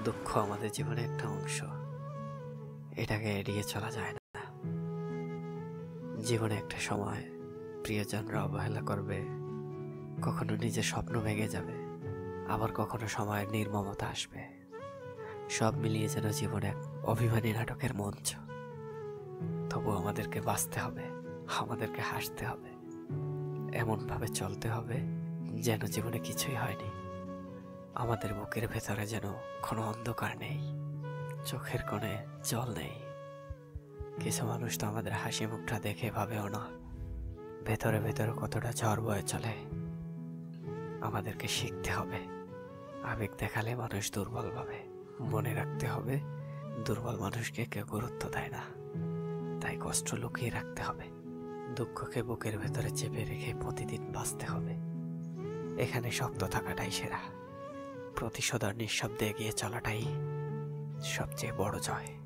দুঃখ আমাদের জীবনে একটা অংশ, এটাকে এড়িয়ে চলা যায় না। জীবনে একটা সময় প্রিয়জনরা অবহেলা করবে, কখনো নিজের স্বপ্ন ভেঙে যাবে, আবার কখনো সময়ের নির্মমতা আসবে। সব মিলিয়ে যেন জীবনে এক অভিমানী নাটকের মঞ্চ। তবু আমাদেরকে বাঁচতে হবে, আমাদেরকে হাসতে হবে, এমনভাবে চলতে হবে যেন জীবনে কিছুই হয়নি। আমাদের বুকের ভেতরে যেন কোনো অন্ধকার নেই, চোখের কোণে জল নেই। কিছু মানুষ তো আমাদের হাসি মুখটা দেখে ভাবেও না ভেতরে ভেতরে কতটা ঝড় বয়ে চলে। আমাদেরকে শিখতে হবে, আবেগ দেখালে মানুষ দুর্বল ভাবে। মনে রাখতে হবে, দুর্বল মানুষকে কেউ গুরুত্ব দেয় না। তাই কষ্ট লুকিয়ে রাখতে হবে, দুঃখকে বুকের ভেতরে চেপে রেখে প্রতিদিন বাঁচতে হবে। এখানে শক্ত থাকাটাই সেরা, প্রতিশোধ আর নিঃশব্দে এগিয়ে চলাটাই সবচেয়ে বড় জয়।